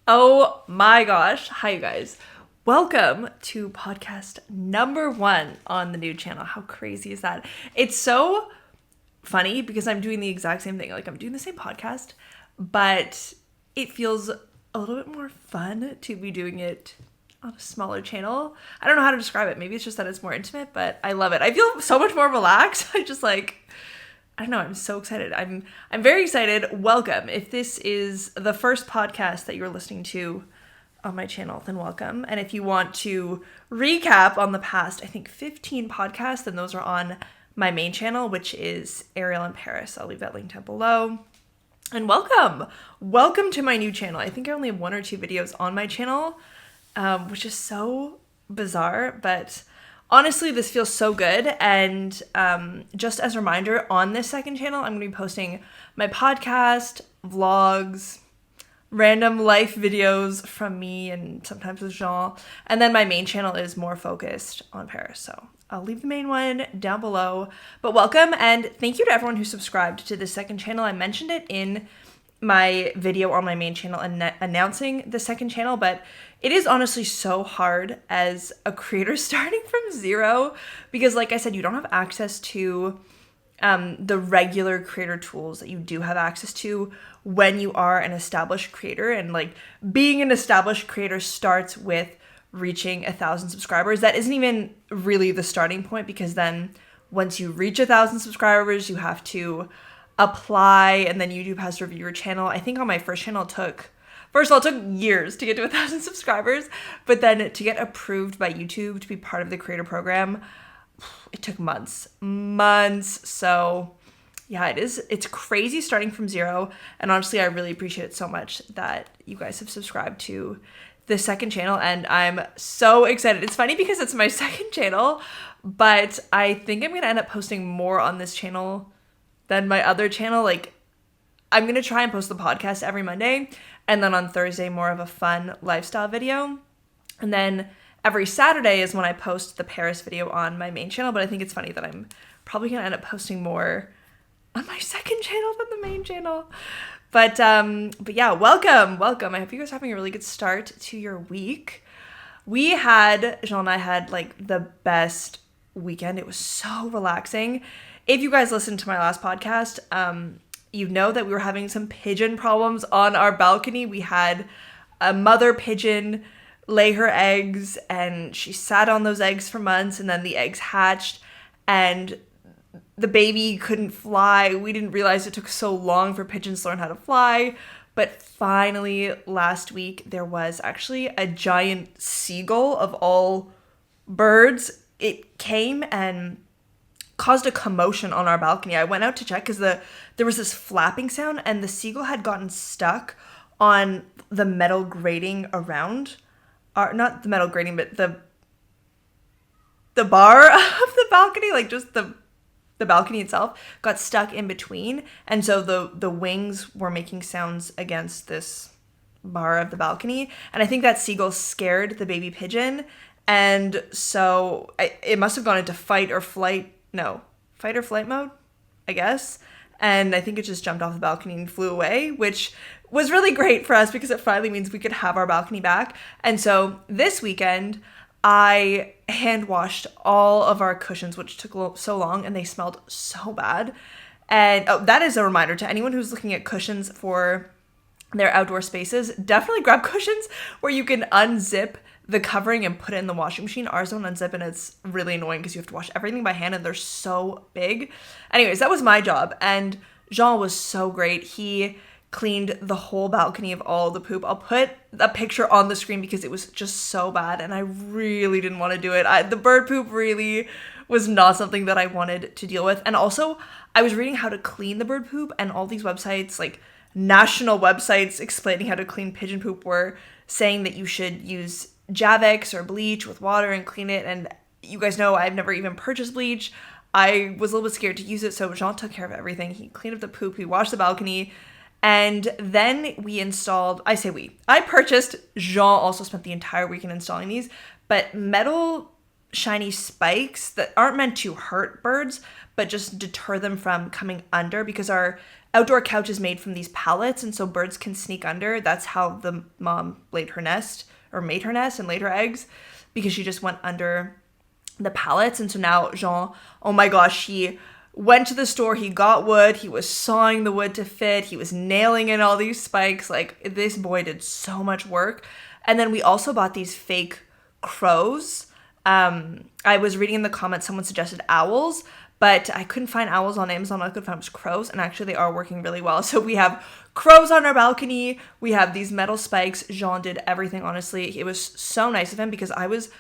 Oh my gosh. Hi, you guys. Welcome to podcast number 1 on the new channel. How crazy is that? It's so funny because I'm doing the exact same thing. Like, I'm doing the same podcast, but it feels a little bit more fun to be doing it on a smaller channel. I don't know how to describe it. Maybe it's just that it's more intimate, but I love it. I feel so much more relaxed. I don't know, I'm so excited. I'm very excited. Welcome. If this is the first podcast that you're listening to on my channel, then welcome. And if you want to recap on the past, I think 15 podcasts, then those are on my main channel, which is Arielle and Paris. I'll leave that link down below. And welcome. Welcome to my new channel. I think I only have 1 or 2 videos on my channel, which is so bizarre, but honestly, this feels so good. And just as a reminder, on this second channel, I'm going to be posting my podcast, vlogs, random life videos from me and sometimes with Jean. And then my main channel is more focused on Paris. So I'll leave the main one down below. But welcome, and thank you to everyone who subscribed to the second channel. I mentioned it in my video on my main channel announcing the second channel, but it is honestly so hard as a creator starting from zero because, like I said, you don't have access to the regular creator tools that you do have access to when you are an established creator. And like, being an established creator starts with reaching 1,000 subscribers. That isn't even really the starting point, because then once you reach 1,000 subscribers, you have to apply, and then YouTube has to review your channel. I think on my first channel, first of all, it took years to get to 1,000 subscribers, but then to get approved by YouTube to be part of the creator program, it took months. So yeah, it's crazy starting from zero. And honestly, I really appreciate it so much that you guys have subscribed to the second channel, and I'm so excited. It's funny because it's my second channel, but I think I'm gonna end up posting more on this channel than my other channel. Like, I'm gonna try and post the podcast every Monday, and then on Thursday more of a fun lifestyle video, and then every Saturday is when I post the Paris video on my main channel. But I think it's funny that I'm probably gonna end up posting more on my second channel than the main channel. But yeah, welcome. I hope you guys are having a really good start to your week. Jean and I had like the best weekend. It was so relaxing. If you guys listened to my last podcast, you know that we were having some pigeon problems on our balcony. We had a mother pigeon lay her eggs, and she sat on those eggs for months, and then the eggs hatched, and the baby couldn't fly. We didn't realize it took so long for pigeons to learn how to fly. But finally, last week, there was actually a giant seagull of all birds. It came and caused a commotion on our balcony. I went out to check because there was this flapping sound, and the seagull had gotten stuck on the metal grating around not the metal grating, but the bar of the balcony, like just the balcony itself got stuck in between, and so the wings were making sounds against this bar of the balcony, and I think that seagull scared the baby pigeon, and so it must have gone into fight or flight mode, I guess, and I think it just jumped off the balcony and flew away, which was really great for us because it finally means we could have our balcony back. And so this weekend I hand washed all of our cushions, which took so long, and they smelled so bad. And that is a reminder to anyone who's looking at cushions for their outdoor spaces. Definitely grab cushions where you can unzip the covering and put it in the washing machine. Ours don't unzip, and it's really annoying because you have to wash everything by hand, and they're so big. Anyways, that was my job, and Jean was so great. He cleaned the whole balcony of all the poop. I'll put a picture on the screen because it was just so bad, and I really didn't want to do it. The bird poop really was not something that I wanted to deal with. And also, I was reading how to clean the bird poop, and all these websites, like national websites explaining how to clean pigeon poop, were saying that you should use Javex or bleach with water and clean it. And you guys know I've never even purchased bleach. I was a little bit scared to use it, so Jean took care of everything. He cleaned up the poop, he washed the balcony, and then we installed, I purchased, Jean also spent the entire weekend installing these, but metal shiny spikes that aren't meant to hurt birds, but just deter them from coming under, because our outdoor couch is made from these pallets, and so birds can sneak under. That's how the mom made her nest and laid her eggs, because she just went under the pallets. And so now Jean, oh my gosh, he went to the store, he got wood, he was sawing the wood to fit, he was nailing in all these spikes. Like, this boy did so much work. And then we also bought these fake crows. I was reading in the comments, someone suggested owls, but I couldn't find owls on Amazon. All I could find was crows, and actually they are working really well. So we have crows on our balcony, we have these metal spikes. Jean did everything, honestly. It was so nice of him, because I was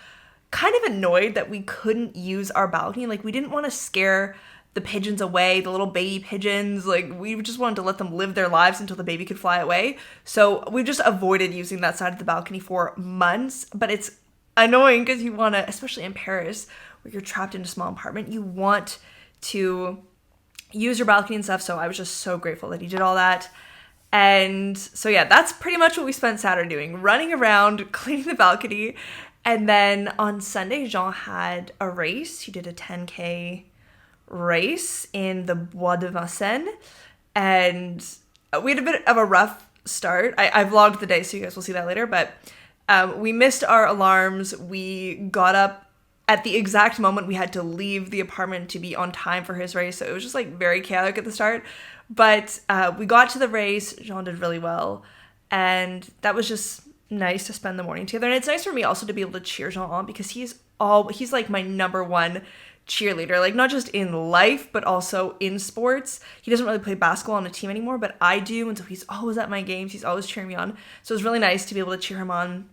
kind of annoyed that we couldn't use our balcony. Like, we didn't want to scare the pigeons away, the little baby pigeons. Like, we just wanted to let them live their lives until the baby could fly away. So we just avoided using that side of the balcony for months. But it's annoying, because you want to, especially in Paris, where you're trapped in a small apartment, you want to use your balcony and stuff. So I was just so grateful that he did all that. And so yeah, that's pretty much what we spent Saturday doing, running around, cleaning the balcony. And then on Sunday, Jean had a race. He did a 10K race in the Bois de Vincennes, and we had a bit of a rough start. I vlogged the day, so you guys will see that later, but we missed our alarms. We got up at the exact moment we had to leave the apartment to be on time for his race, so it was just like very chaotic at the start. But we got to the race. Jean did really well, and that was just nice to spend the morning together. And it's nice for me also to be able to cheer Jean on, because he's like my number one cheerleader, like not just in life but also in sports. He doesn't really play basketball on a team anymore, but I do, and so he's always at my games, he's always cheering me on. So it was really nice to be able to cheer him on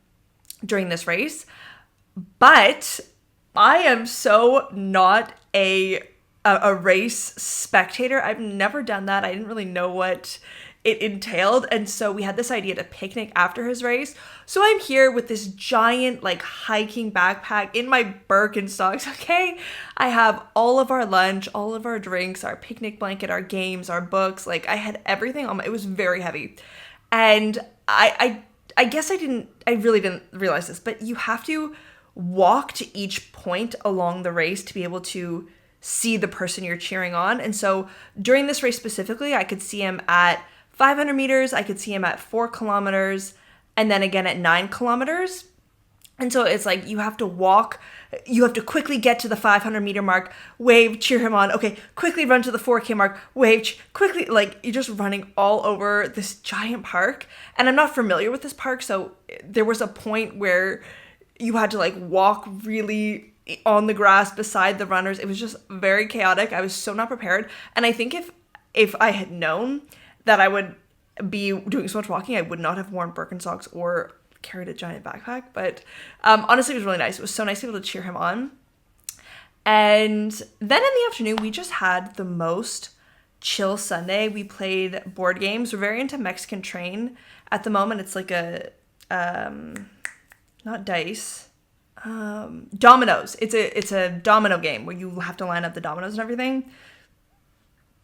during this race. But I am so not a race spectator. I've never done that. I didn't really know what it entailed, and so we had this idea to picnic after his race. So I'm here with this giant like hiking backpack in my Birkenstocks, okay? I have all of our lunch, all of our drinks, our picnic blanket, our games, our books. Like, I had everything on it was very heavy. And I guess I really didn't realize this, but you have to walk to each point along the race to be able to see the person you're cheering on. And so during this race specifically, I could see him at 500 meters, I could see him at 4 kilometers, and then again at 9 kilometers. And so it's like you have to walk, you have to quickly get to the 500 meter mark, wave, cheer him on. Okay, quickly run to the 4K mark, wave, quickly, like you're just running all over this giant park. And I'm not familiar with this park, so there was a point where you had to like walk really on the grass beside the runners. It was just very chaotic. I was so not prepared. And I think if I had known that I would be doing so much walking, I would not have worn Birkenstocks or carried a giant backpack. But honestly, it was really nice. It was so nice to be able to cheer him on. And then in the afternoon, we just had the most chill Sunday. We played board games. We're very into Mexican Train at the moment. It's like a not dice, dominoes. It's a domino game where you have to line up the dominoes and everything.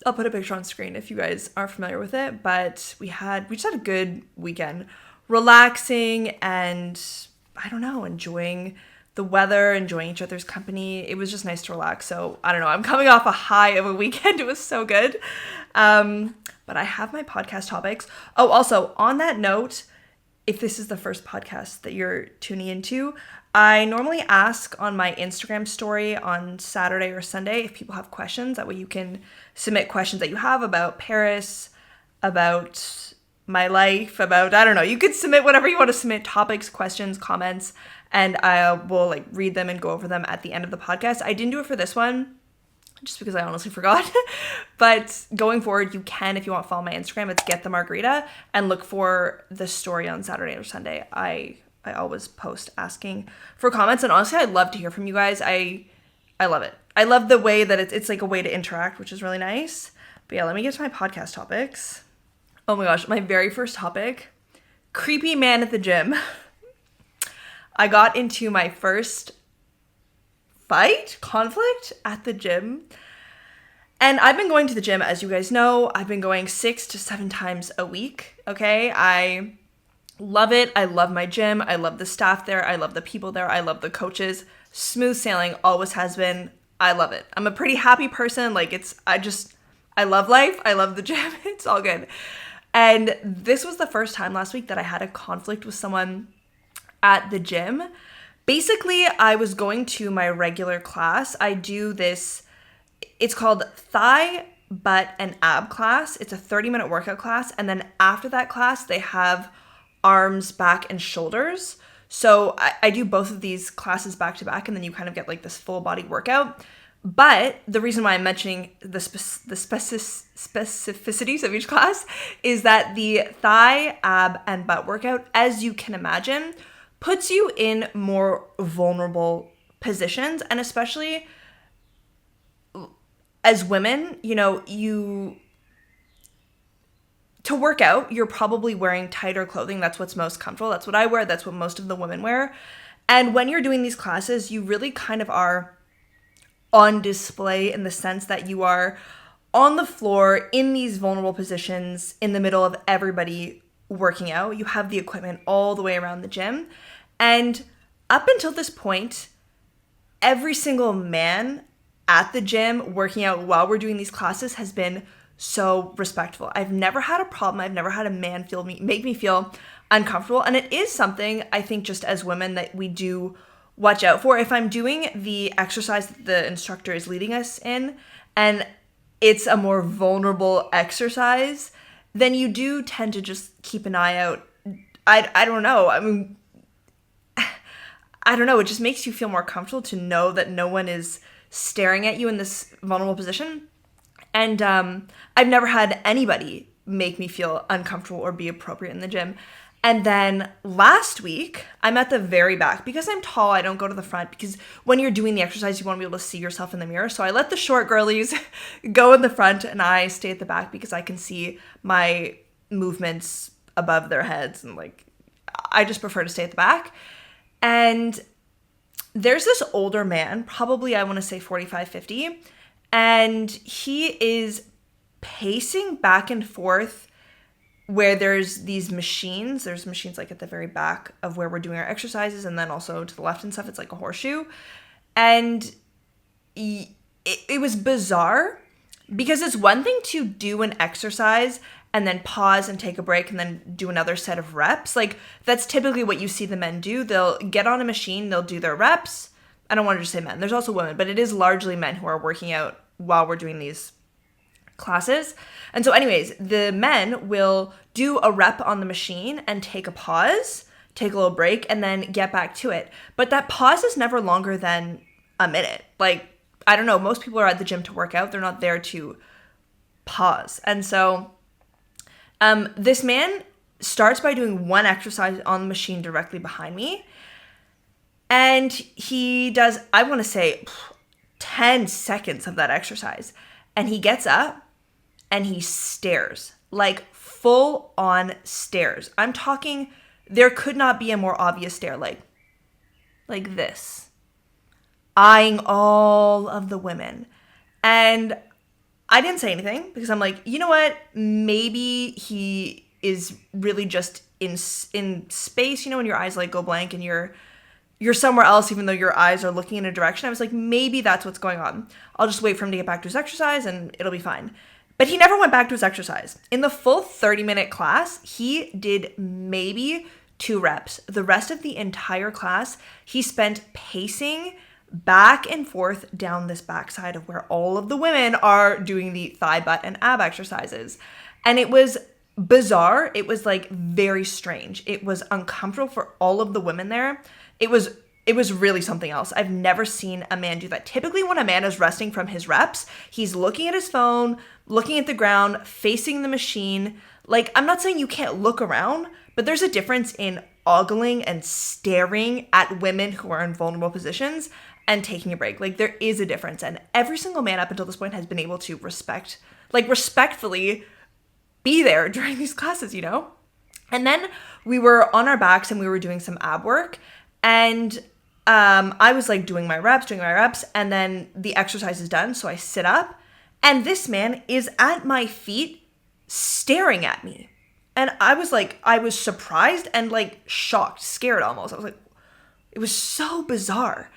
I'll put a picture on screen if you guys aren't familiar with it. But we just had a good weekend, relaxing and, I don't know, enjoying the weather, enjoying each other's company. It was just nice to relax. So I don't know, I'm coming off a high of a weekend. It was so good. But I have my podcast topics. Oh, also on that note, if this is the first podcast that you're tuning into, I normally ask on my Instagram story on Saturday or Sunday if people have questions. That way you can submit questions that you have about Paris, about my life, about, I don't know, you could submit whatever you want to submit, topics, questions, comments, and I will like read them and go over them at the end of the podcast. I didn't do it for this one just because I honestly forgot. But going forward, you can, if you want to follow my Instagram, it's Get the Margarita, and look for the story on Saturday or Sunday. I always post asking for comments, and honestly, I'd love to hear from you guys. I love it. I love the way that it's like a way to interact, which is really nice. But yeah, let me get to my podcast topics. Oh my gosh, my very first topic, creepy man at the gym. I got into my first conflict at the gym. And I've been going to the gym, as you guys know. I've been going 6 to 7 times a week, okay? I love it. I love my gym. I love the staff there. I love the people there. I love the coaches. Smooth sailing, always has been. I love it. I'm a pretty happy person. Like, I I love life. I love the gym. It's all good. And this was the first time last week that I had a conflict with someone at the gym. Basically, I was going to my regular class. I do this, it's called thigh, butt, and ab class. It's a 30-minute workout class. And then after that class, they have arms, back, and shoulders. So I do both of these classes back to back, and then you kind of get like this full body workout. But the reason why I'm mentioning the specificities of each class is that the thigh, ab, and butt workout, as you can imagine, puts you in more vulnerable positions. And especially as women, to work out, you're probably wearing tighter clothing. That's what's most comfortable. That's what I wear. That's what most of the women wear. And when you're doing these classes, you really kind of are on display in the sense that you are on the floor in these vulnerable positions in the middle of everybody working out. You have the equipment all the way around the gym. And up until this point, every single man at the gym working out while we're doing these classes has been so respectful. I've never had a problem. I've never had a man make me feel uncomfortable. And it is something I think just as women that we do watch out for. If I'm doing the exercise that the instructor is leading us in, and it's a more vulnerable exercise, then you do tend to just keep an eye out. I don't know. I mean, I don't know. It just makes you feel more comfortable to know that no one is staring at you in this vulnerable position. And I've never had anybody make me feel uncomfortable or be appropriate in the gym. And then last week, I'm at the very back. Because I'm tall, I don't go to the front, because when you're doing the exercise, you want to be able to see yourself in the mirror. So I let the short girlies go in the front, and I stay at the back because I can see my movements above their heads. And I just prefer to stay at the back. And there's this older man, probably I want to say 45, 50, and he is pacing back and forth where there's these machines. There's machines at the very back of where we're doing our exercises, and then also to the left and stuff, it's like a horseshoe. And it was bizarre because it's one thing to do an exercise and then pause and take a break and then do another set of reps. That's typically what you see the men do. They'll get on a machine, they'll do their reps. I don't want to just say men. There's also women, but it is largely men who are working out while we're doing these classes. And so anyways, the men will do a rep on the machine and take a pause, take a little break, and then get back to it. But that pause is never longer than a minute. I don't know, most people are at the gym to work out. They're not there to pause. And so this man starts by doing one exercise on the machine directly behind me. And he does, I want to say, 10 seconds of that exercise. And he gets up and he stares, full on stares. I'm talking, there could not be a more obvious stare, like this, eyeing all of the women. And I didn't say anything because I'm like, you know what? Maybe he is really just in space, when your eyes go blank and you're somewhere else, even though your eyes are looking in a direction. I was like, maybe that's what's going on. I'll just wait for him to get back to his exercise and it'll be fine. But he never went back to his exercise. In the full 30-minute class, he did maybe 2 reps. The rest of the entire class, he spent pacing back and forth down this backside of where all of the women are doing the thigh, butt, and ab exercises. And it was bizarre. It was very strange. It was uncomfortable for all of the women there. It was really something else. I've never seen a man do that. Typically when a man is resting from his reps, he's looking at his phone, looking at the ground, facing the machine. I'm not saying you can't look around, but there's a difference in ogling and staring at women who are in vulnerable positions and taking a break. There is a difference. And every single man up until this point has been able to respectfully be there during these classes, And then we were on our backs and we were doing some ab work. And I was doing my reps, and then the exercise is done. So I sit up, and this man is at my feet staring at me. And I was surprised and shocked, scared almost. I was it was so bizarre.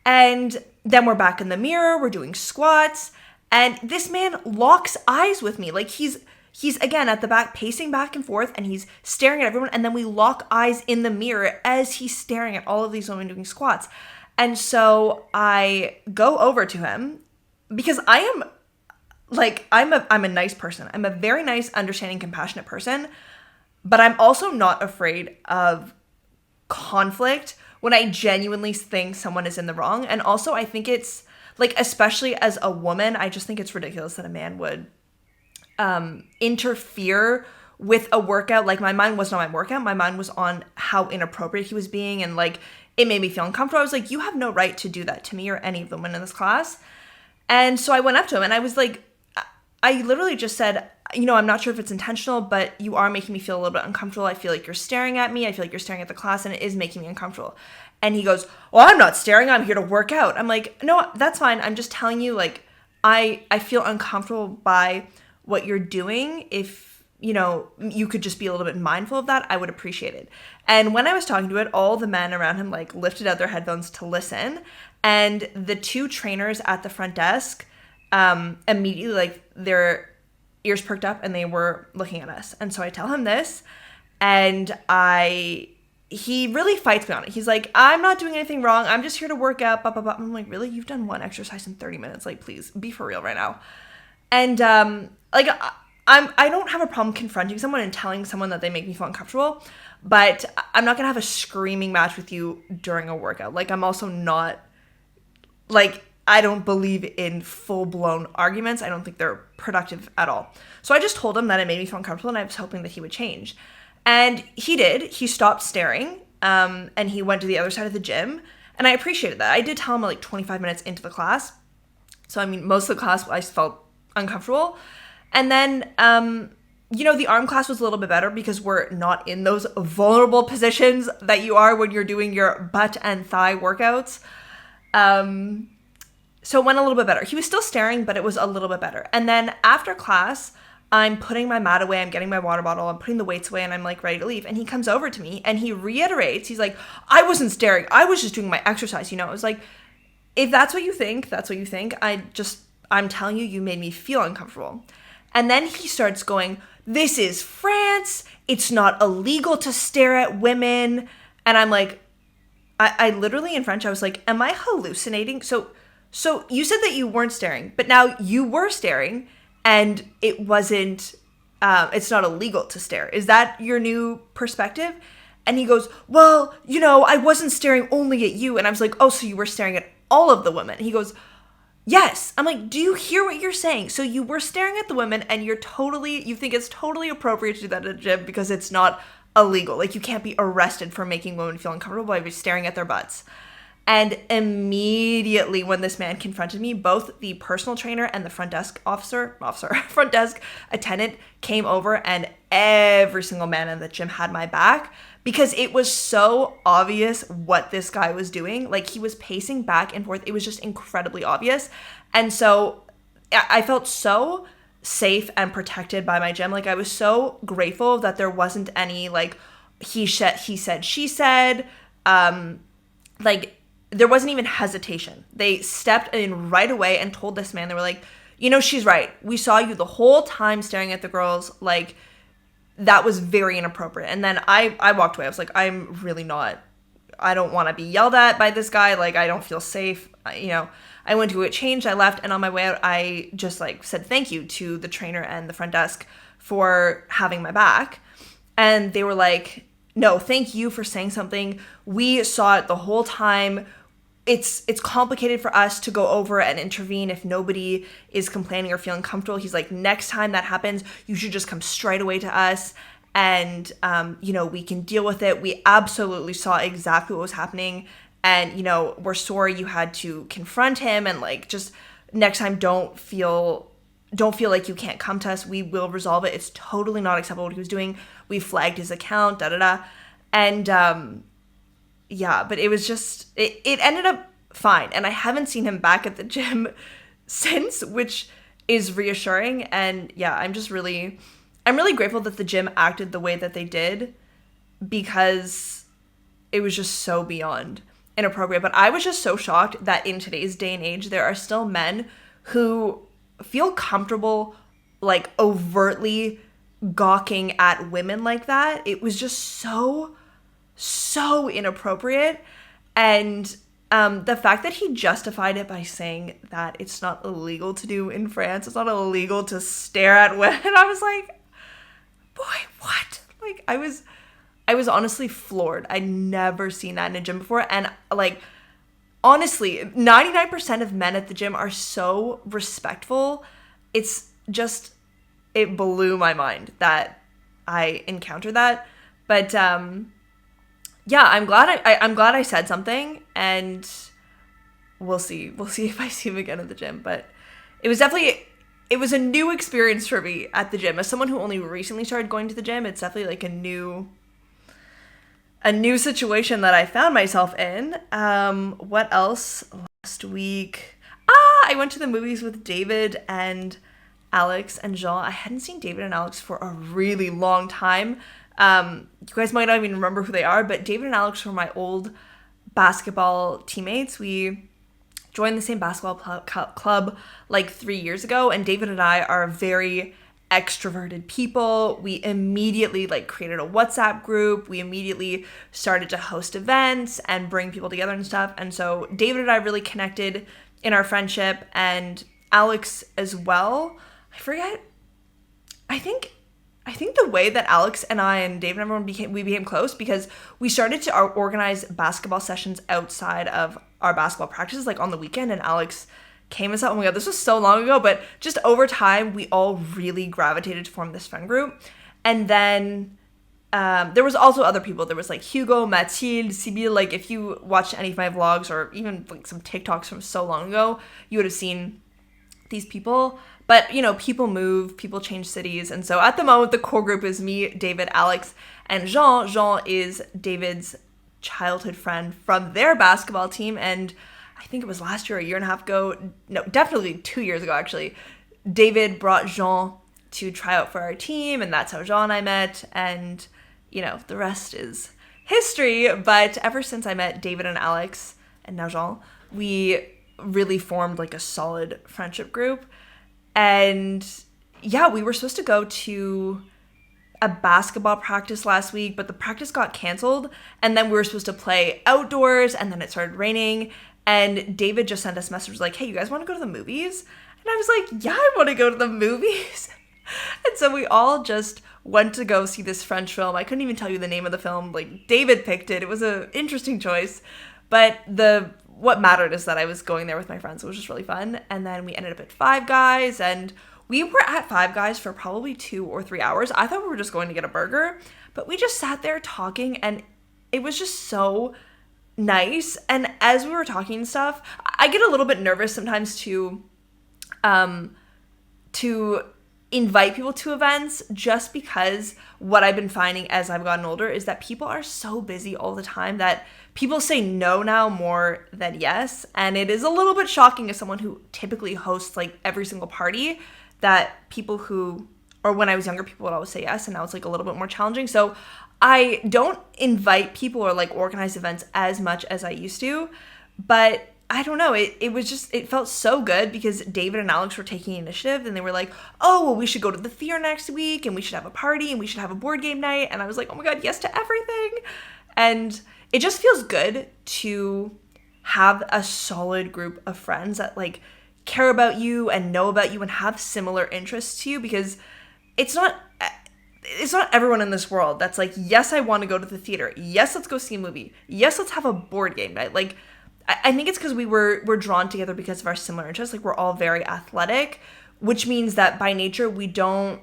And then we're back in the mirror, we're doing squats, And this man locks eyes with me. Like he's again at the back, pacing back and forth, and he's staring at everyone. And then we lock eyes in the mirror as he's staring at all of these women doing squats. And so I go over to him because I am like, I'm a nice person. I'm a very nice, understanding, compassionate person. But I'm also not afraid of conflict when I genuinely think someone is in the wrong. And also I think it's like, especially as a woman, I just think it's ridiculous that a man would interfere with a workout. Like, my mind wasn't on my workout. My mind was on how inappropriate he was being. And like, it made me feel uncomfortable. I was like, you have no right to do that to me or any of the women in this class. And so I went up to him and I was like, I literally just said, you know, I'm not sure if it's intentional, but you are making me feel a little bit uncomfortable. I feel like you're staring at me. I feel like you're staring at the class, and it is making me uncomfortable. And he goes, well, I'm not staring. I'm here to work out. I'm like, no, that's fine. I'm just telling you, like, I feel uncomfortable by what you're doing. If, you know, you could just be a little bit mindful of that, I would appreciate it. And when I was talking to it, all the men around him, like, lifted out their headphones to listen. And the two trainers at the front desk immediately, like, their ears perked up and they were looking at us. And so I tell him this, and he really fights me on it. He's like, I'm not doing anything wrong. I'm just here to work out, blah, blah, blah. I'm like, really? You've done one exercise in 30 minutes. Like, please be for real right now. And like, I don't have a problem confronting someone and telling someone that they make me feel uncomfortable, but I'm not going to have a screaming match with you during a workout. Like, I'm also not, like, I don't believe in full-blown arguments. I don't think they're productive at all. So I just told him that it made me feel uncomfortable, and I was hoping that he would change. And he did. He stopped staring, and he went to the other side of the gym, and I appreciated that. I did tell him like 25 minutes into the class. So, I mean, most of the class, I felt uncomfortable. And then, you know, the arm class was a little bit better because we're not in those vulnerable positions that you are when you're doing your butt and thigh workouts. So it went a little bit better. He was still staring, but it was a little bit better. And then after class, I'm putting my mat away, I'm getting my water bottle, I'm putting the weights away, and I'm like ready to leave. And he comes over to me and he reiterates, he's like, I wasn't staring, I was just doing my exercise. You know, I was like, if that's what you think, that's what you think. I'm telling you, you made me feel uncomfortable. And then he starts going, this is France, it's not illegal to stare at women. And I'm like, I literally in French, I was like, am I hallucinating? So you said that you weren't staring, but now you were staring, and it wasn't, it's not illegal to stare. Is that your new perspective? And he goes, well, you know, I wasn't staring only at you. And I was like, oh, so you were staring at all of the women. He goes, yes. I'm like, do you hear what you're saying? So you were staring at the women, and you think it's totally appropriate to do that at a gym because it's not illegal. Like, you can't be arrested for making women feel uncomfortable by staring at their butts. And immediately when this man confronted me, both the personal trainer and the front desk front desk attendant came over, and every single man in the gym had my back because it was so obvious what this guy was doing. Like, he was pacing back and forth. It was just incredibly obvious. And so I felt so safe and protected by my gym. Like, I was so grateful that there wasn't any, like, he said, she said, like, there wasn't even hesitation. They stepped in right away and told this man, they were like, you know, she's right. We saw you the whole time staring at the girls. Like, that was very inappropriate. And then I walked away. I was like, I don't want to be yelled at by this guy. Like, I don't feel safe. I went to get changed. I left. And on my way out, I just like said thank you to the trainer and the front desk for having my back. And they were like, no, thank you for saying something. We saw it the whole time. It's complicated for us to go over and intervene if nobody is complaining or feeling comfortable. He's like, next time that happens, you should just come straight away to us, and we can deal with it. We absolutely saw exactly what was happening, and we're sorry you had to confront him, and like, just next time don't feel like you can't come to us. We will resolve it. It's totally not acceptable what he was doing. We flagged his account, and yeah, but it was just, it ended up fine. And I haven't seen him back at the gym since, which is reassuring. And yeah, I'm really grateful that the gym acted the way that they did, because it was just so beyond inappropriate. But I was just so shocked that in today's day and age, there are still men who feel comfortable like overtly gawking at women like that. It was just so inappropriate. And the fact that he justified it by saying that it's not illegal to do in France, it's not illegal to stare at women. I was like, boy, what? Like, I was honestly floored. I'd never seen that in a gym before. And like, honestly, 99% of men at the gym are so respectful. It's just, it blew my mind that I encountered that. But yeah, I'm glad I said something, and we'll see if I see him again at the gym. But it was a new experience for me at the gym. As someone who only recently started going to the gym, it's definitely like a new situation that I found myself in. What else? Last week, I went to the movies with David and Alex and Jean. I hadn't seen David and Alex for a really long time. You guys might not even remember who they are, but David and Alex were my old basketball teammates. We joined the same basketball club like 3 years ago, and David and I are very extroverted people. We immediately like created a WhatsApp group. We immediately started to host events and bring people together and stuff. And so David and I really connected in our friendship, and Alex as well. I think the way that Alex and I and David and everyone became close because we started to organize basketball sessions outside of our basketball practices, like on the weekend, and Alex came and said, oh my god, this was so long ago, but just over time, we all really gravitated to form this friend group. And then there was also other people. There was like Hugo, Mathilde, Sibyl. Like if you watched any of my vlogs or even like some TikToks from so long ago, you would have seen these people. But, you know, people move, people change cities. And so at the moment, the core group is me, David, Alex, and Jean. Jean is David's childhood friend from their basketball team. And I think it was last year, a year and a half ago. No, definitely 2 years ago, actually. David brought Jean to try out for our team. And that's how Jean and I met. And, you know, the rest is history. But ever since I met David and Alex, and now Jean, we really formed like a solid friendship group. And yeah, we were supposed to go to a basketball practice last week, but the practice got canceled. And then we were supposed to play outdoors, and then it started raining. And David just sent us messages like, hey, you guys want to go to the movies? And I was like, yeah, I want to go to the movies. And so we all just went to go see this French film. I couldn't even tell you the name of the film. Like, David picked it. It was an interesting choice. But what mattered is that I was going there with my friends. It was just really fun. And then we ended up at Five Guys, and we were at Five Guys for probably 2 or 3 hours. I thought we were just going to get a burger, but we just sat there talking, and it was just so nice. And as we were talking and stuff, I get a little bit nervous sometimes to invite people to events, just because what I've been finding as I've gotten older is that people are so busy all the time that people say no now more than yes. And it is a little bit shocking as someone who typically hosts like every single party, that people who, or when I was younger, people would always say yes, and now it's like a little bit more challenging. So I don't invite people or like organize events as much as I used to, but I don't know, it felt so good because David and Alex were taking initiative, and they were like, oh, well, we should go to the theater next week, and we should have a party, and we should have a board game night. And I was like, oh my god, yes to everything. And it just feels good to have a solid group of friends that like care about you and know about you and have similar interests to you, because it's not everyone in this world that's like, yes, I want to go to the theater. Yes, let's go see a movie. Yes, let's have a board game night. Like, I think it's because we're drawn together because of our similar interests. Like, we're all very athletic, which means that by nature we don't.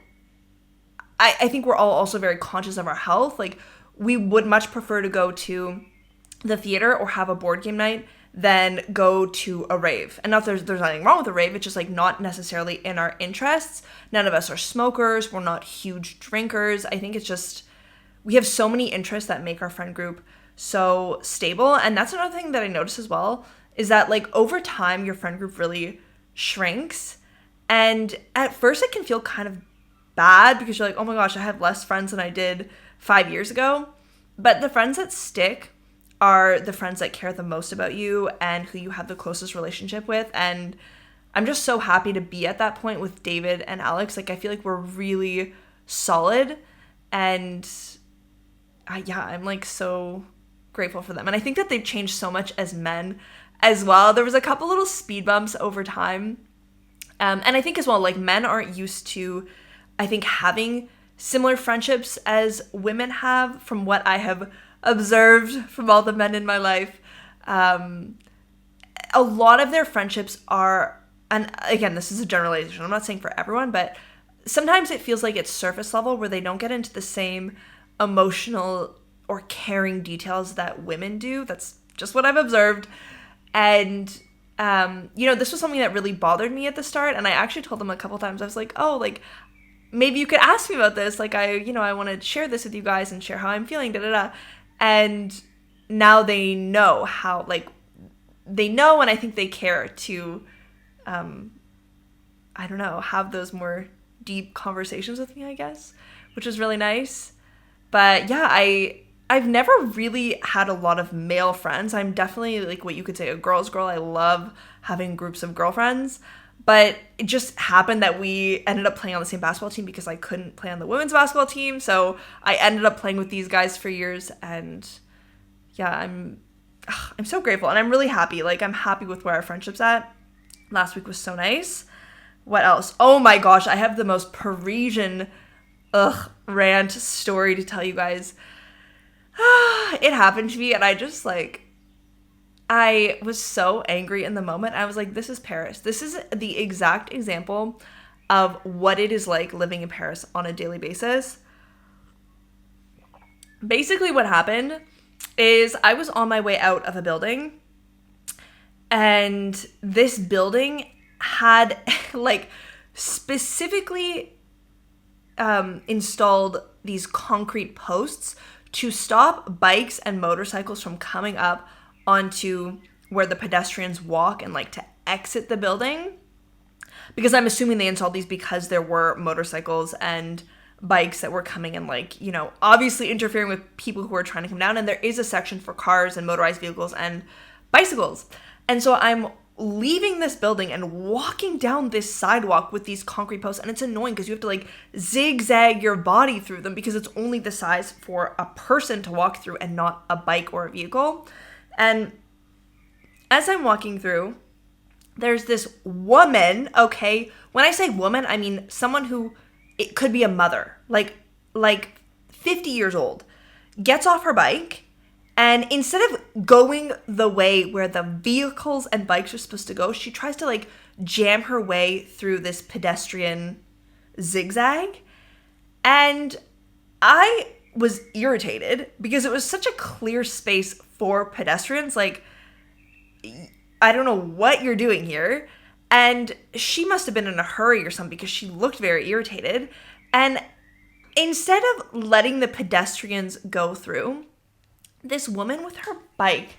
I think we're all also very conscious of our health. Like, we would much prefer to go to the theater or have a board game night than go to a rave. And not there's nothing wrong with a rave. It's just like not necessarily in our interests. None of us are smokers. We're not huge drinkers. I think it's just we have so many interests that make our friend group so stable. And that's another thing that I noticed as well, is that like over time your friend group really shrinks, and at first it can feel kind of bad because you're like, oh my gosh, I have less friends than I did 5 years ago. But the friends that stick are the friends that care the most about you and who you have the closest relationship with. And I'm just so happy to be at that point with David and Alex. Like, I feel like we're really solid, and I'm like so grateful for them. And I think that they've changed so much as men as well. There was a couple little speed bumps over time. And I think as well, like, men aren't used to, I think, having similar friendships as women have, from what I have observed from all the men in my life. A lot of their friendships are, and again, this is a generalization, I'm not saying for everyone, but sometimes it feels like it's surface level, where they don't get into the same emotional or caring details that women do. That's just what I've observed. And this was something that really bothered me at the start, and I actually told them a couple times. I was like, oh, like, maybe you could ask me about this. Like, I want to share this with you guys and share how I'm feeling, da-da-da. And now they know how, like, they know, and I think they care to, have those more deep conversations with me, I guess, which is really nice. But yeah, I've never really had a lot of male friends. I'm definitely, like, what you could say, a girl's girl. I love having groups of girlfriends. But it just happened that we ended up playing on the same basketball team because I couldn't play on the women's basketball team. So I ended up playing with these guys for years. And yeah, I'm so grateful. And I'm really happy. Like, I'm happy with where our friendship's at. Last week was so nice. What else? Oh my gosh, I have the most Parisian rant story to tell you guys. It happened to me, and I just, like, I was so angry in the moment. I was like, this is Paris. This is the exact example of what it is like living in Paris on a daily basis. Basically, what happened is I was on my way out of a building, and this building had, like, specifically installed these concrete posts to stop bikes and motorcycles from coming up onto where the pedestrians walk and, like, to exit the building. Because I'm assuming they installed these because there were motorcycles and bikes that were coming and, like, obviously interfering with people who were trying to come down. And there is a section for cars and motorized vehicles and bicycles. And so I'm leaving this building and walking down this sidewalk with these concrete posts, and it's annoying because you have to, like, zigzag your body through them because it's only the size for a person to walk through and not a bike or a vehicle. And as I'm walking through, there's this woman, okay? When I say woman, I mean someone who, it could be a mother, like 50 years old, gets off her bike, and instead of going the way where the vehicles and bikes are supposed to go, she tries to, like, jam her way through this pedestrian zigzag. And I was irritated because it was such a clear space for pedestrians. Like, I don't know what you're doing here. And she must have been in a hurry or something because she looked very irritated. And instead of letting the pedestrians go through, this woman with her bike,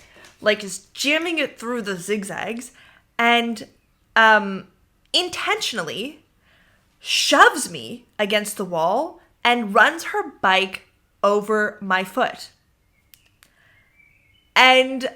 like, is jamming it through the zigzags and intentionally shoves me against the wall and runs her bike over my foot. And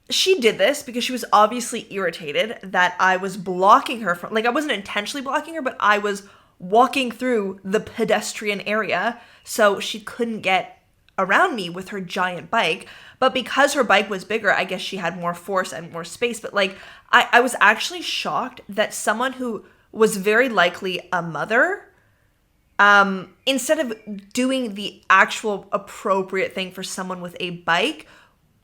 she did this because she was obviously irritated that I was blocking her from, like, I wasn't intentionally blocking her, but I was walking through the pedestrian area so she couldn't get around me with her giant bike. But because her bike was bigger, I guess she had more force and more space. But, like, I was actually shocked that someone who was very likely a mother, instead of doing the actual appropriate thing for someone with a bike,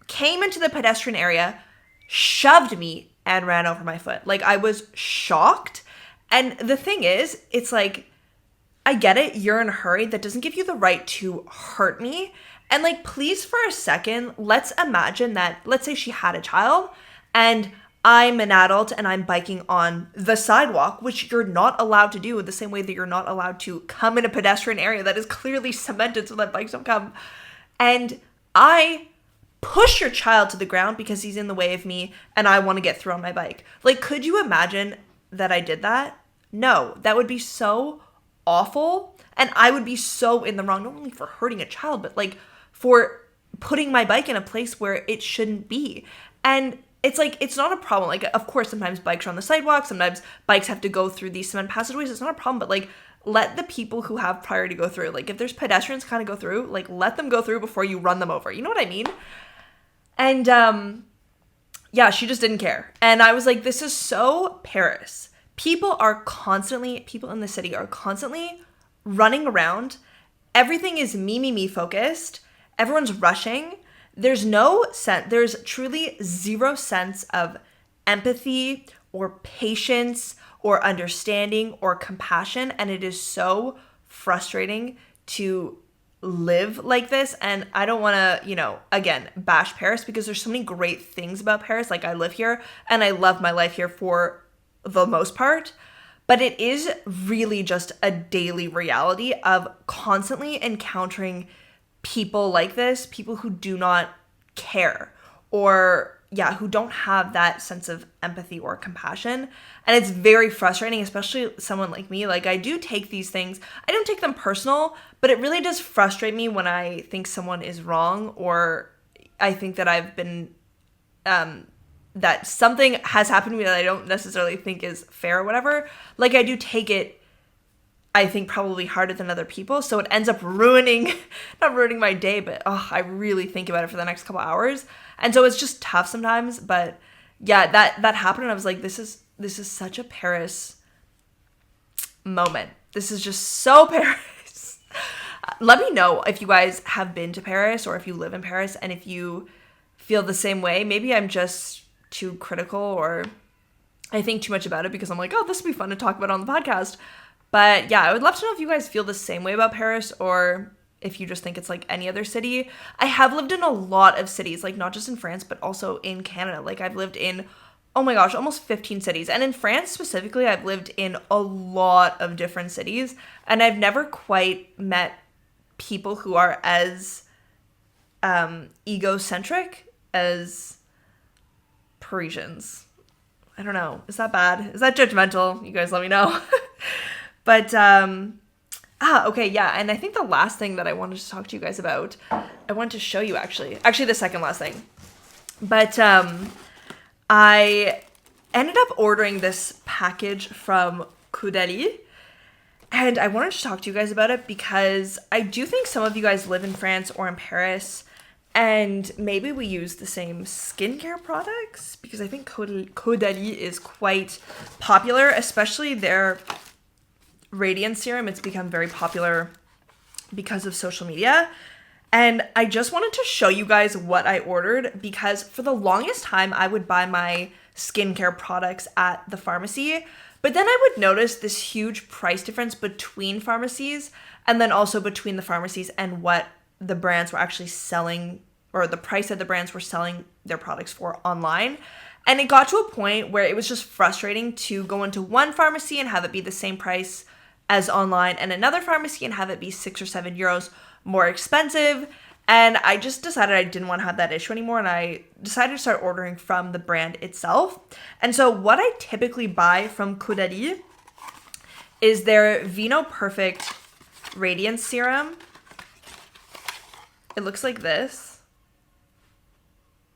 came into the pedestrian area, shoved me, and ran over my foot. Like, I was shocked. And the thing is, it's like, I get it, you're in a hurry. That doesn't give you the right to hurt me. And, like, please, for a second, let's imagine that, let's say she had a child, and I'm an adult and I'm biking on the sidewalk, which you're not allowed to do, in the same way that you're not allowed to come in a pedestrian area that is clearly cemented so that bikes don't come. And I push your child to the ground because he's in the way of me and I want to get through on my bike. Like, could you imagine that I did that? No, that would be so awful. And I would be so in the wrong, not only for hurting a child, but, like, for putting my bike in a place where it shouldn't be. And it's like, it's not a problem. Like, of course, sometimes bikes are on the sidewalk. Sometimes bikes have to go through these cement passageways. It's not a problem, but like, let the people who have priority go through. Like, if there's pedestrians kind of go through, like, let them go through before you run them over. You know what I mean? And, yeah, she just didn't care. And I was like, this is so Paris. People in the city are constantly running around. Everything is me focused. Everyone's rushing. There's truly zero sense of empathy or patience or understanding or compassion. And it is so frustrating to live like this. And I don't want to, again, bash Paris, because there's so many great things about Paris. Like, I live here and I love my life here for the most part. But it is really just a daily reality of constantly encountering people like this, people who do not care, or who don't have that sense of empathy or compassion. And it's very frustrating, especially someone like me. Like, I do take these things, I don't take them personal, but it really does frustrate me when I think someone is wrong, or I think that I've been, that something has happened to me that I don't necessarily think is fair or whatever. Like, I do take it, I think, probably harder than other people. So it ends up not ruining my day, but I really think about it for the next couple hours. And so it's just tough sometimes. But yeah, that happened, and I was like, this is such a Paris moment. This is just so Paris. Let me know if you guys have been to Paris, or if you live in Paris, and if you feel the same way. Maybe I'm just too critical, or I think too much about it because I'm like, oh, this would be fun to talk about on the podcast. But yeah, I would love to know if you guys feel the same way about Paris, or if you just think it's like any other city. I have lived in a lot of cities, like not just in France, but also in Canada. Like, I've lived in, oh my gosh, almost 15 cities. And in France specifically, I've lived in a lot of different cities, and I've never quite met people who are as egocentric as Parisians. I don't know. Is that bad? Is that judgmental? You guys let me know. But, okay, yeah. And I think the last thing that I wanted to talk to you guys about, I wanted to show you actually the second last thing. But I ended up ordering this package from Caudalie, and I wanted to talk to you guys about it because I do think some of you guys live in France or in Paris, and maybe we use the same skincare products, because I think Caudalie is quite popular, especially their radiance serum. It's become very popular because of social media. And I just wanted to show you guys what I ordered, because for the longest time I would buy my skincare products at the pharmacy, but then I would notice this huge price difference between pharmacies, and then also between the pharmacies and what the brands were actually selling, or the price that the brands were selling their products for online. And it got to a point where it was just frustrating to go into one pharmacy and have it be the same price as online, and another pharmacy and have it be 6 or 7 euros more expensive. And I just decided I didn't want to have that issue anymore, and I decided to start ordering from the brand itself. And so what I typically buy from Caudalie is their Vino Perfect Radiance Serum. It looks like this.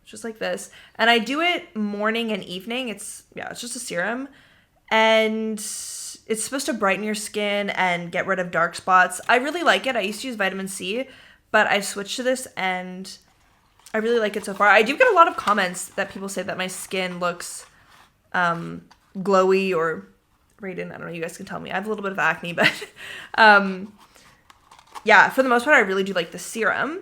Just like this. And I do it morning and evening. It's just a serum. And it's supposed to brighten your skin and get rid of dark spots. I really like it. I used to use vitamin C, but I've switched to this and I really like it so far. I do get a lot of comments that people say that my skin looks glowy or radiant. I don't know, you guys can tell me. I have a little bit of acne, but yeah, for the most part, I really do like the serum.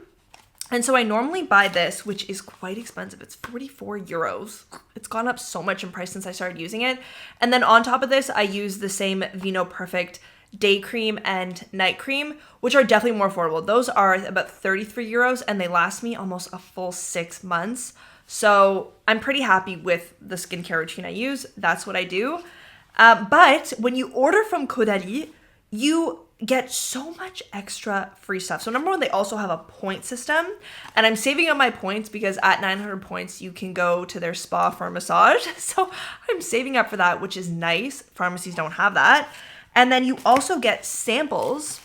And so I normally buy this, which is quite expensive. It's 44 euros. It's gone up so much in price since I started using it. And then on top of this, I use the same Vino Perfect day cream and night cream, which are definitely more affordable. Those are about 33 euros and they last me almost a full 6 months. So I'm pretty happy with the skincare routine I use. That's what I do. But when you order from Caudalie, you get so much extra free stuff. So number one, they also have a point system, and I'm saving up my points because at 900 points, you can go to their spa for a massage. So I'm saving up for that, which is nice. Pharmacies don't have that. And then you also get samples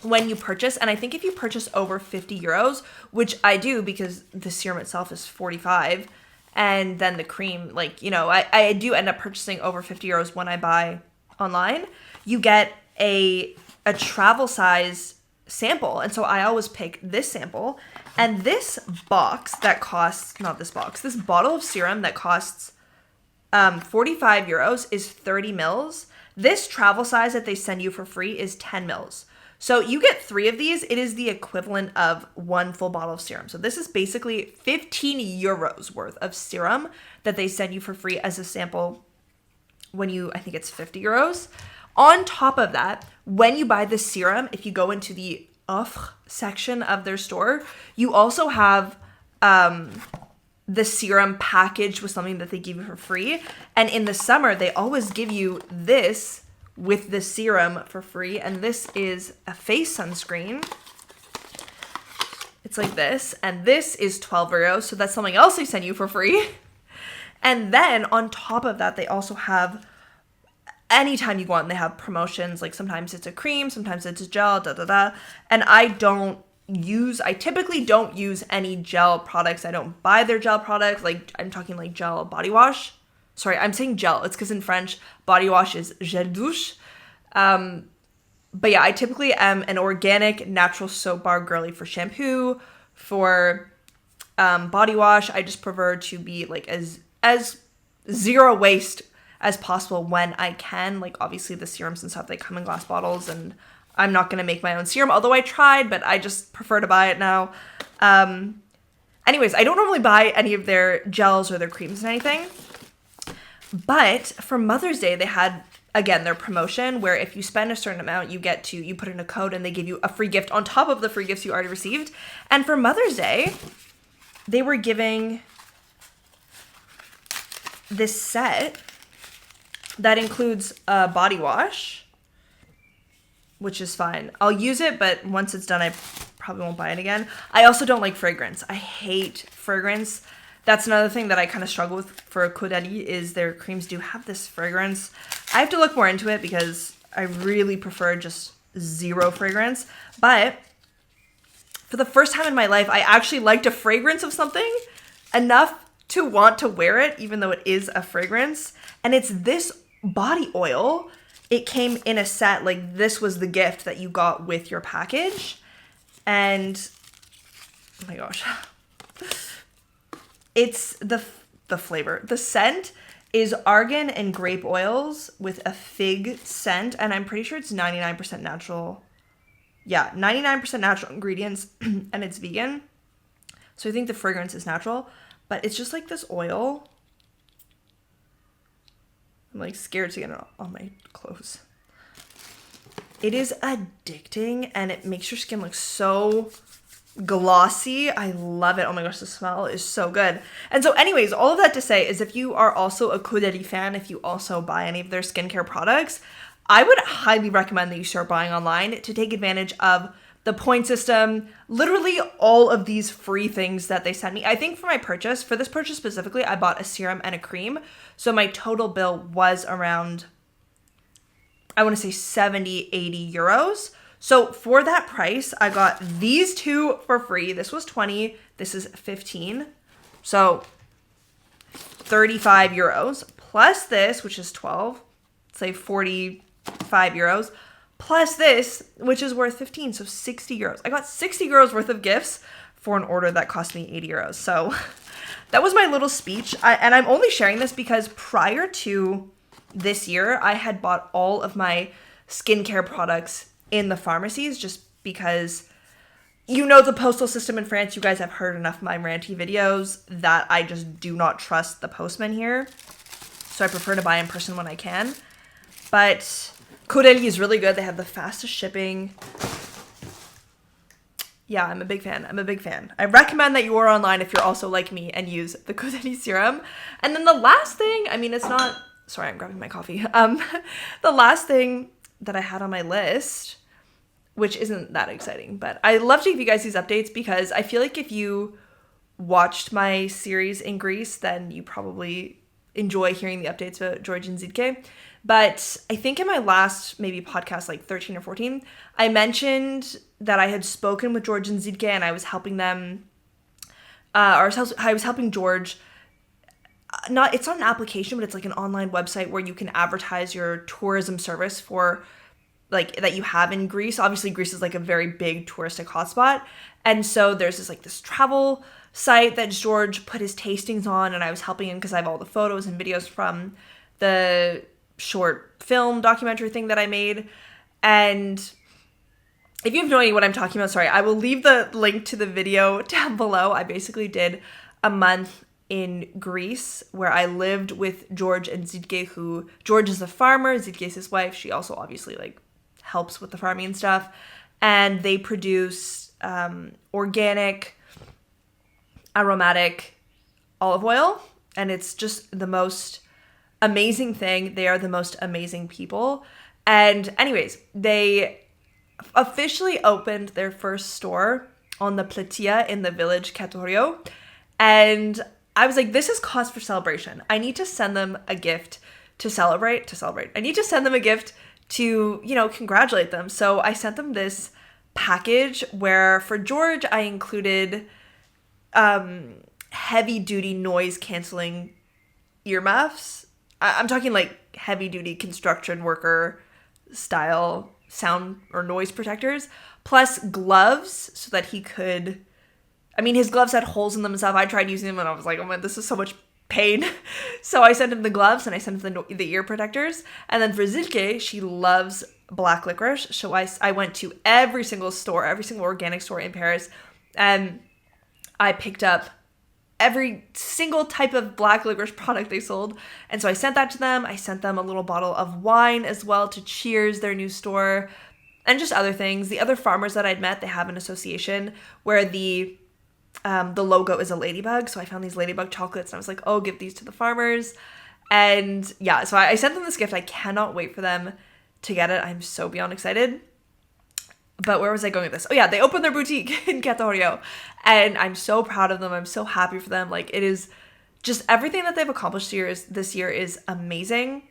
when you purchase. And I think if you purchase over 50 euros, which I do because the serum itself is 45, and then the cream, like, you know, I do end up purchasing over 50 euros when I buy online. You get a travel size sample. And so I always pick this sample. And this box that costs, not this box, this bottle of serum that costs 45 euros is 30 mils. This travel size that they send you for free is 10 mils. So you get 3 of these. It is the equivalent of 1 full bottle of serum. So this is basically 15 euros worth of serum that they send you for free as a sample when you, I think it's 50 euros. On top of that, when you buy the serum, if you go into the offre section of their store, you also have the serum packaged with something that they give you for free. And in the summer, they always give you this with the serum for free. And this is a face sunscreen. It's like this. And this is 12 euros. So that's something else they send you for free. And then on top of that, they also have, anytime you go on, they have promotions. Like sometimes it's a cream, sometimes it's a gel, And I typically don't use any gel products. I don't buy their gel products. Like I'm talking like gel body wash. Sorry, I'm saying gel. It's because in French, body wash is gel douche. But yeah, I typically am an organic, natural soap bar girly for shampoo. For body wash, I just prefer to be like as zero waste as possible when I can. Like obviously the serums and stuff, they come in glass bottles and I'm not going to make my own serum, although I tried, but I just prefer to buy it now. Anyways, I don't normally buy any of their gels or their creams and anything. But for Mother's Day, they had, again, their promotion where if you spend a certain amount, you put in a code and they give you a free gift on top of the free gifts you already received. And for Mother's Day, they were giving this set that includes a body wash, which is fine. I'll use it, but once it's done, I probably won't buy it again. I also don't like fragrance. I hate fragrance. That's another thing that I kind of struggle with for Caudalie is their creams do have this fragrance. I have to look more into it because I really prefer just zero fragrance. But for the first time in my life, I actually liked a fragrance of something enough to want to wear it, even though it is a fragrance. And it's this body oil. It came in a set, like this was the gift that you got with your package. And oh my gosh. It's the flavor. The scent is argan and grape oils with a fig scent. And I'm pretty sure it's 99% natural. Yeah, 99% natural ingredients and it's vegan. So I think the fragrance is natural. But it's just like this oil. I'm like scared to get it on my clothes. It is addicting and it makes your skin look so glossy. I love it. Oh my gosh, the smell is so good. And so anyways, all of that to say is if you are also a Caudalie fan, if you also buy any of their skincare products, I would highly recommend that you start buying online to take advantage of the point system, literally all of these free things that they sent me. I think for this purchase specifically, I bought a serum and a cream. So my total bill was around, I want to say 70, 80 euros. So for that price, I got these two for free. This was 20, this is 15. So 35 euros plus this, which is 12, say 45 euros. Plus this, which is worth 15, so 60 euros. I got 60 euros worth of gifts for an order that cost me 80 euros. So that was my little speech. And I'm only sharing this because prior to this year, I had bought all of my skincare products in the pharmacies just because, you know, the postal system in France, you guys have heard enough of my ranty videos that I just do not trust the postman here. So I prefer to buy in person when I can. But Caudalie is really good. They have the fastest shipping. Yeah, I'm a big fan. I recommend that you order online if you're also like me and use the Caudalie serum. And then the last thing, I mean, it's not, sorry, I'm grabbing my coffee. The last thing that I had on my list, which isn't that exciting, but I love to give you guys these updates because I feel like if you watched my series in Greece, then you probably enjoy hearing the updates about George and Zidke. But I think in my last maybe podcast, like 13 or 14, I mentioned that I had spoken with George and Zidke and I was helping them, I was helping George it's not an application, but it's like an online website where you can advertise your tourism service for like that you have in Greece. Obviously Greece is like a very big touristic hotspot. And so there's this travel site that George put his tastings on, and I was helping him because I have all the photos and videos from the short film documentary thing that I made. And if you have no idea what I'm talking about, sorry, I will leave the link to the video down below. I basically did a month in Greece where I lived with George and Zitke, who George is a farmer, Zitke is his wife. She also obviously like helps with the farming and stuff. And they produce organic, aromatic olive oil. And it's just the most amazing thing. They are the most amazing people. And anyways, they officially opened their first store on the Platea in the village Caudalie. And I was like, this is cause for celebration. I need to send them a gift to celebrate. I need to send them a gift to, congratulate them. So I sent them this package where for George, I included heavy duty noise canceling earmuffs. I'm talking like heavy duty construction worker style sound or noise protectors, plus gloves so that he could, his gloves had holes in them and stuff. I tried using them and I was like, oh man, this is so much pain. So I sent him the gloves and I sent him the ear protectors. And then for Zilke, she loves black licorice. So I went to every single organic store in Paris, and I picked up every single type of black licorice product they sold. And so I sent that to them. I sent them a little bottle of wine as well to cheers their new store, and just other things. The other farmers that I'd met, they have an association where the logo is a ladybug. So I found these ladybug chocolates and I was like, oh, give these to the farmers. And yeah, so I sent them this gift. I cannot wait for them to get it. I'm so beyond excited. But where was I going with this? Oh yeah, they opened their boutique in Caudalie, and I'm so proud of them. I'm so happy for them. Like, it is just everything that they've accomplished this year is amazing.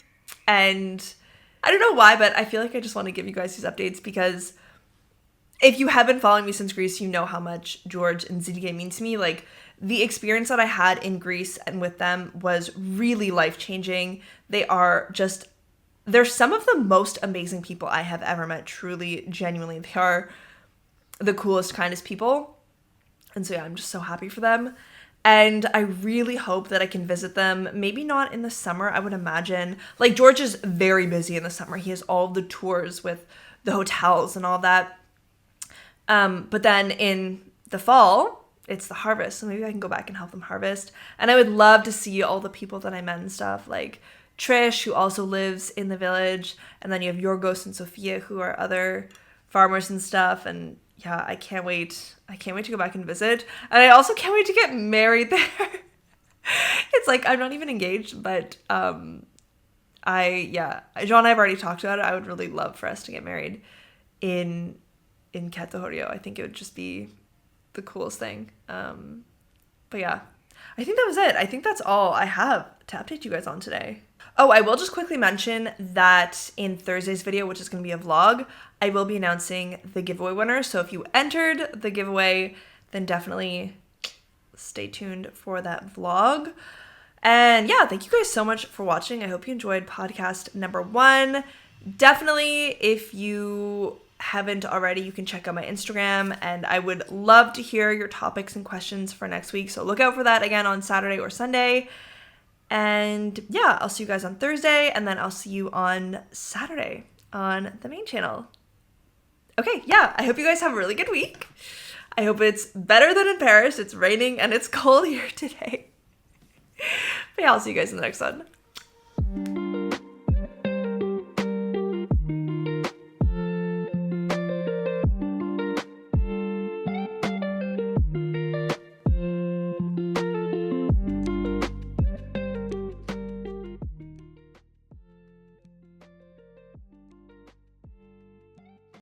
And I don't know why, but I feel like I just want to give you guys these updates because if you have been following me since Greece, you know how much George and Zidge mean to me. Like, the experience that I had in Greece and with them was really life-changing. They're some of the most amazing people I have ever met, truly, genuinely. They are the coolest, kindest people. And so yeah, I'm just so happy for them. And I really hope that I can visit them. Maybe not in the summer, I would imagine. Like, George is very busy in the summer. He has all the tours with the hotels and all that. But then in the fall, it's the harvest. So maybe I can go back and help them harvest. And I would love to see all the people that I met and stuff, like Trish, who also lives in the village, and then you have Yorgos and Sophia, who are other farmers and stuff. And yeah, I can't wait to go back and visit. And I also can't wait to get married there. It's like, I'm not even engaged, but John and I have already talked about it. I would really love for us to get married in Caudalie. I think it would just be the coolest thing. But yeah, I think that was it. I think that's all I have to update you guys on today. Oh, I will just quickly mention that in Thursday's video, which is going to be a vlog, I will be announcing the giveaway winner. So if you entered the giveaway, then definitely stay tuned for that vlog. And yeah, thank you guys so much for watching. I hope you enjoyed podcast number 1. Definitely, if you haven't already, you can check out my Instagram, and I would love to hear your topics and questions for next week. So look out for that again on Saturday or Sunday. And yeah, I'll see you guys on Thursday, and then I'll see you on Saturday on the main channel. Okay, yeah, I hope you guys have a really good week. I hope it's better than in Paris. It's raining and it's cold here today. But yeah, I'll see you guys in the next one.